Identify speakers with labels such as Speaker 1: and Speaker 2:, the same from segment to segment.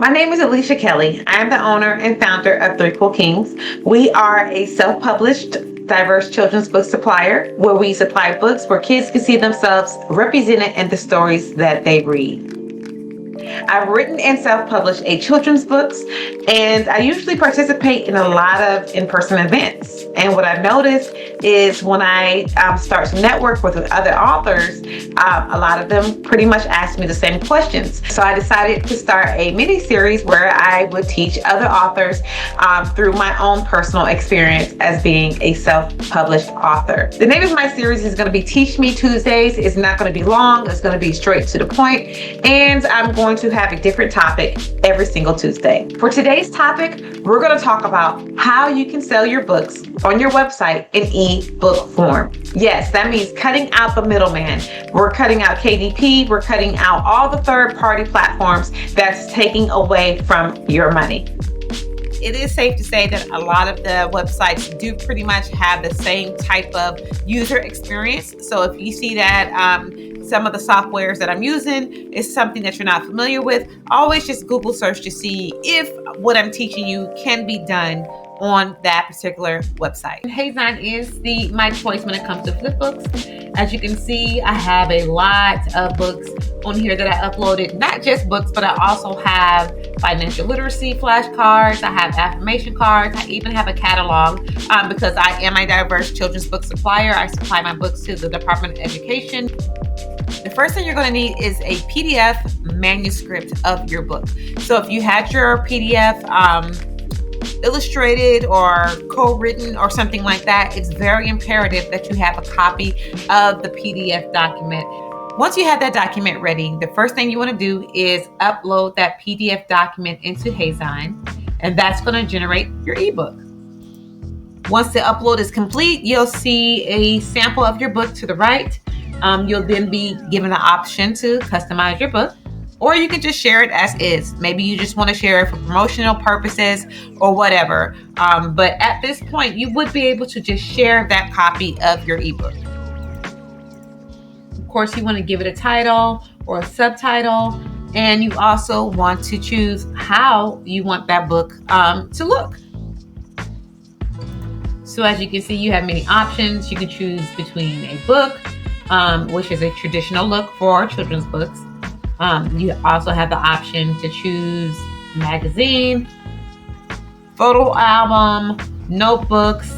Speaker 1: My name is Alicia Kelly. I am the owner and founder of Three Cool Kings. We are a self-published diverse children's book supplier where we supply books where kids can see themselves represented in the stories that they read. I've written and self-published 8 children's books, and I usually participate in a lot of in-person events. And what I've noticed is when I start to network with other authors, a lot of them pretty much ask me the same questions. So I decided to start a mini-series where I would teach other authors through my own personal experience as being a self-published author. The name of my series is going to be Teach Me Tuesdays. It's not going to be long. It's going to be straight to the point, and I'm going to have a different topic every single Tuesday. For today's topic, we're going to talk about how you can sell your books on your website in ebook form. Yes, that means cutting out the middleman. We're cutting out KDP. We're cutting out all the third-party platforms that's taking away from your money.
Speaker 2: It is safe to say that a lot of the websites do pretty much have the same type of user experience. So if you see that some of the softwares that I'm using is something that you're not familiar with, always just Google search to see if what I'm teaching you can be done on that particular website. Hazine is my choice when it comes to flip books. As you can see, I have a lot of books on here that I uploaded, not just books, but I also have financial literacy flashcards, I have affirmation cards, I even have a catalog because I am a diverse children's book supplier. I supply my books to the Department of Education. The first thing you're going to need is a PDF manuscript of your book. So if you had your PDF illustrated or co-written or something like that, it's very imperative that you have a copy of the PDF document. Once you have that document ready, the first thing you want to do is upload that PDF document into Hazine, and that's going to generate your ebook. Once the upload is complete, you'll see a sample of your book to the right. You'll then be given the option to customize your book, or you can just share it as is. Maybe you just want to share it for promotional purposes or whatever. But at this point, you would be able to just share that copy of your ebook. Of course, you want to give it a title or a subtitle, and you also want to choose how you want that book to look. So as you can see, you have many options. You can choose between a book, which is a traditional look for children's books. You also have the option to choose magazine, photo album, notebooks,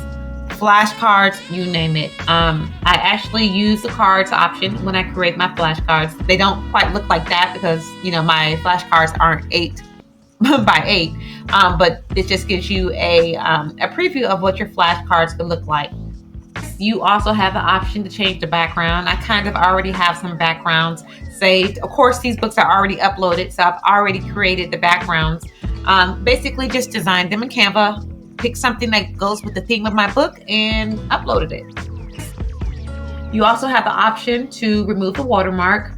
Speaker 2: flashcards, you name it. I actually use the cards option when I create my flashcards. They don't quite look like that because, my flashcards aren't 8 by 8, but it just gives you a preview of what your flashcards could look like. You also have the option to change the background. I kind of already have some backgrounds saved. Of course, these books are already uploaded, so I've already created the backgrounds. Basically, just designed them in Canva, picked something that goes with the theme of my book, and uploaded it. You also have the option to remove the watermark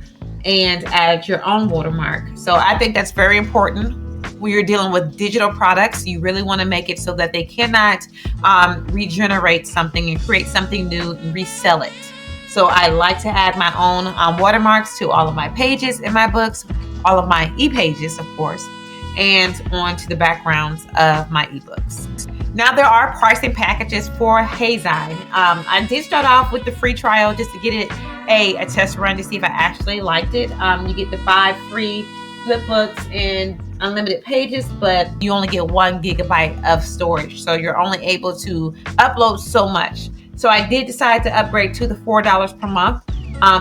Speaker 2: and add your own watermark. So I think that's very important. When you're dealing with digital products, you really want to make it so that they cannot regenerate something and create something new and resell it. So I like to add my own watermarks to all of my pages in my books, all of my e-pages, of course, and onto the backgrounds of my ebooks. Now there are pricing packages for Hazine. I did start off with the free trial just to get it a test run to see if I actually liked it. You get the 5 free flip books and unlimited pages, but you only get 1 gigabyte of storage. So you're only able to upload so much. So I did decide to upgrade to the $4 per month.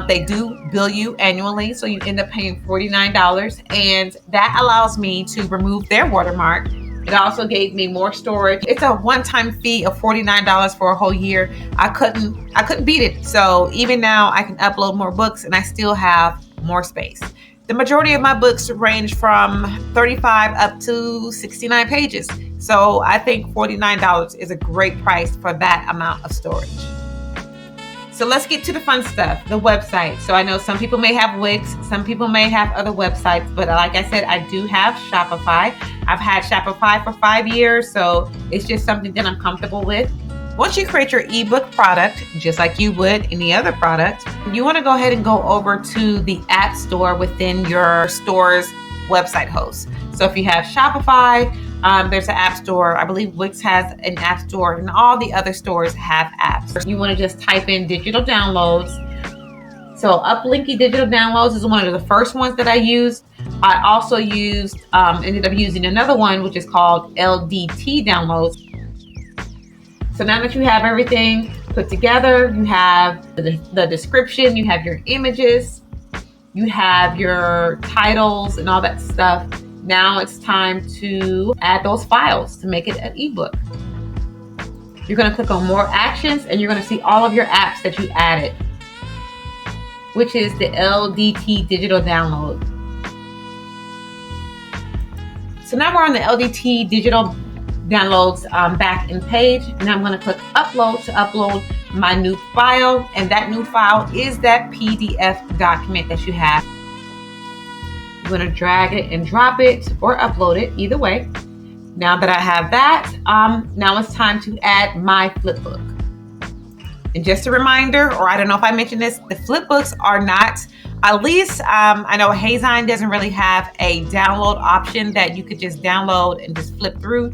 Speaker 2: They do bill you annually, so you end up paying $49, and that allows me to remove their watermark. It also gave me more storage. It's a one-time fee of $49 for a whole year. I couldn't beat it. So even now I can upload more books and I still have more space. The majority of my books range from 35 up to 69 pages. So I think $49 is a great price for that amount of storage. So let's get to the fun stuff, the website. So I know some people may have Wix, some people may have other websites, but like I said, I do have Shopify. I've had Shopify for 5 years, so it's just something that I'm comfortable with. Once you create your ebook product, just like you would any other product, you want to go ahead and go over to the app store within your store's website hosts. So if you have Shopify, there's an app store. I believe Wix has an app store, and all the other stores have apps. You want to just type in digital downloads. So Uplinky Digital Downloads is one of the first ones that I used. I also ended up using another one, which is called LDT Downloads. So now that you have everything put together, you have the description, you have your images, you have your titles and all that stuff. Now it's time to add those files to make it an ebook. You're going to click on More Actions, and you're going to see all of your apps that you added, which is the LDT Digital Download. So now we're on the LDT Digital Downloads back end page, and I'm going to click Upload to upload my new file, and that new file is that PDF document that you have. You're going to drag it and drop it or upload it, either way. Now that I have that, now it's time to add my flipbook. And just a reminder, or I don't know if I mentioned this, the flipbooks are not, at least I know Hazine doesn't really have a download option that you could just download and just flip through.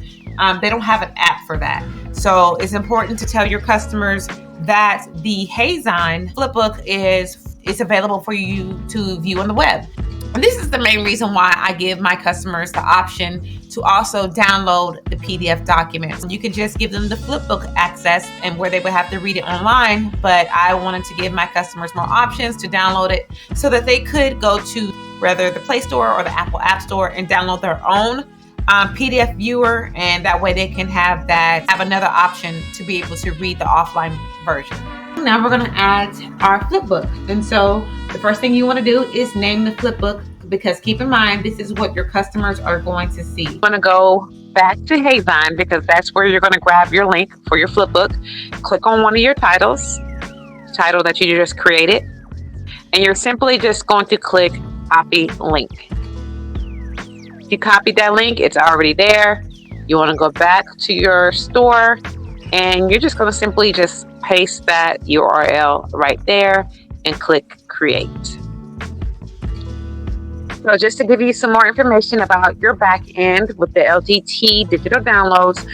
Speaker 2: They don't have an app for that. So it's important to tell your customers that the Hazine flipbook is available for you to view on the web. And this is the main reason why I give my customers the option to also download the PDF documents. You could just give them the flipbook access and where they would have to read it online, but I wanted to give my customers more options to download it so that they could go to whether the Play Store or the Apple App Store and download their own PDF viewer, and that way they can have another option to be able to read the offline version. Now we're going to add our flipbook. And so the first thing you want to do is name the flipbook, because keep in mind, this is what your customers are going to see.
Speaker 1: You're going to go back to Hazine because that's where you're going to grab your link for your flipbook. Click on one of your titles, title that you just created, and you're simply just going to click Copy Link. If you copy that link, it's already there. You want to go back to your store, and you're just going to simply just paste that URL right there and click Create. So just to give you some more information about your back end with the LDT Digital Downloads,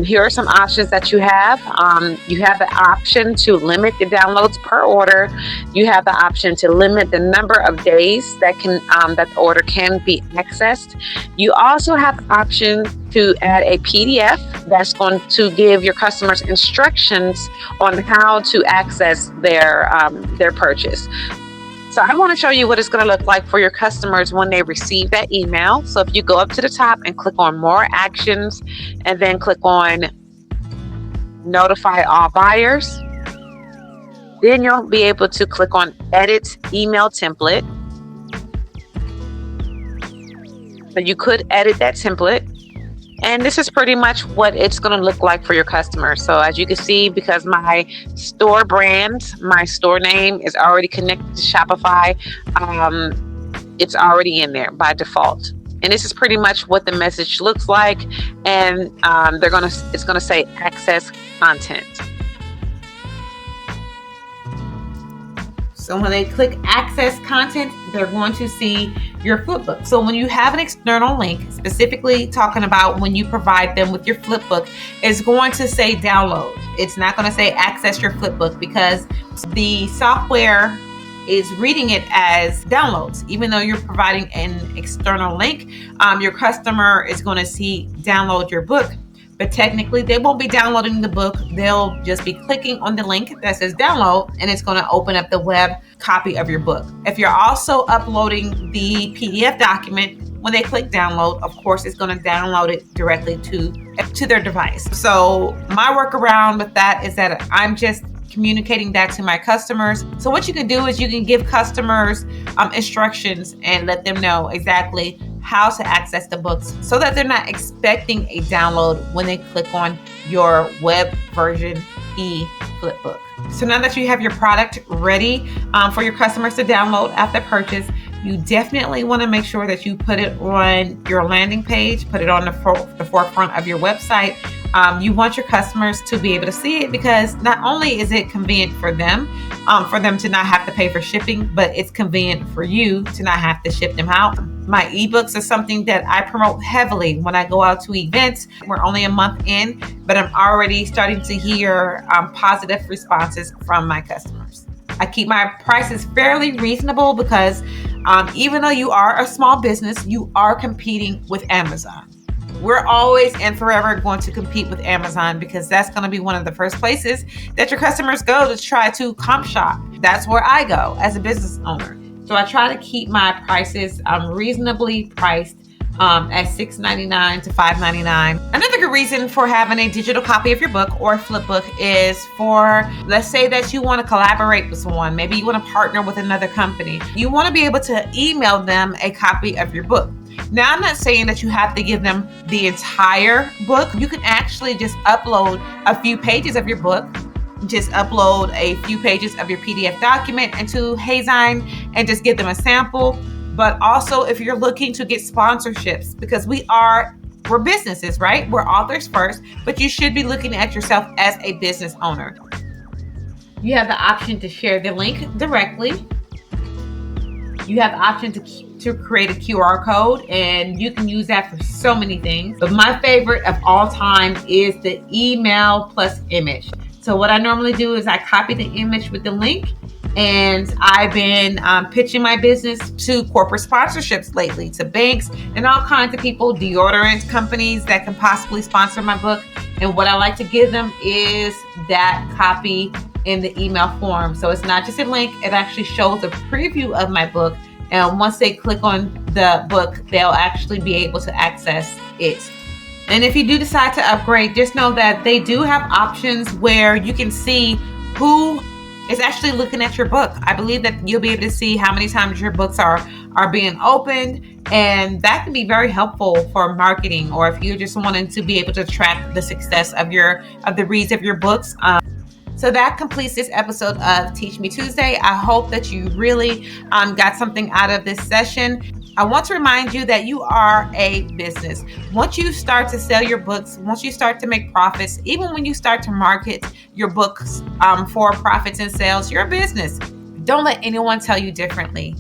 Speaker 1: here are some options that you have. You have the option to limit the downloads per order. You have the option to limit the number of days that the order can be accessed. You also have the option to add a PDF that's going to give your customers instructions on how to access their purchase. So I want to show you what it's going to look like for your customers when they receive that email. So if you go up to the top and click on More Actions, and then click on Notify All Buyers, then you'll be able to click on Edit Email Template. So you could edit that template. And this is pretty much what it's going to look like for your customers. So as you can see, because my store brand, my store name is already connected to Shopify, it's already in there by default. And this is pretty much what the message looks like. And it's going to say access content.
Speaker 2: So when they click access content, they're going to see your flipbook. So when you have an external link, specifically talking about when you provide them with your flipbook, it's going to say download. It's not going to say access your flipbook, because the software is reading it as downloads. Even though you're providing an external link, your customer is going to see download your book. But technically, they won't be downloading the book. They'll just be clicking on the link that says download, and it's going to open up the web copy of your book. If you're also uploading the PDF document, when they click download, of course, it's going to download it directly to their device. So my workaround with that is that I'm just communicating that to my customers. So what you can do is you can give customers instructions and let them know exactly how to access the books, so that they're not expecting a download when they click on your web version e-flipbook. So now that you have your product ready for your customers to download after purchase, you definitely want to make sure that you put it on your landing page, put it on the forefront of your website. You want your customers to be able to see it because not only is it convenient for them to not have to pay for shipping, but it's convenient for you to not have to ship them out. My ebooks are something that I promote heavily when I go out to events. We're only a month in, but I'm already starting to hear positive responses from my customers. I keep my prices fairly reasonable because even though you are a small business, you are competing with Amazon. We're always and forever going to compete with Amazon because that's going to be one of the first places that your customers go to try to comp shop. That's where I go as a business owner. So I try to keep my prices reasonably priced at $6.99 to $5.99. Another good reason for having a digital copy of your book or flip book is for, let's say that you want to collaborate with someone. Maybe you want to partner with another company. You want to be able to email them a copy of your book. Now, I'm not saying that you have to give them the entire book. You can actually just upload a few pages of your book. Just upload a few pages of your PDF document into Hazine and just give them a sample. But also if you're looking to get sponsorships, because we're businesses, right? We're authors first, but you should be looking at yourself as a business owner. You have the option to share the link directly. You have the option to create a QR code, and you can use that for so many things. But my favorite of all time is the email plus image. So what I normally do is I copy the image with the link, and I've been pitching my business to corporate sponsorships lately, to banks and all kinds of people, deodorant companies that can possibly sponsor my book. And what I like to give them is that copy in the email form. So it's not just a link, it actually shows a preview of my book. And once they click on the book, they'll actually be able to access it. And if you do decide to upgrade, just know that they do have options where you can see who is actually looking at your book. I believe that you'll be able to see how many times your books are being opened, and that can be very helpful for marketing, or if you're just wanting to be able to track the success of the reads of your books. So that completes this episode of Teach Me Tuesday. I hope that you really got something out of this session. I want to remind you that you are a business. Once you start to sell your books, once you start to make profits, even when you start to market your books for profits and sales, you're a business. Don't let anyone tell you differently.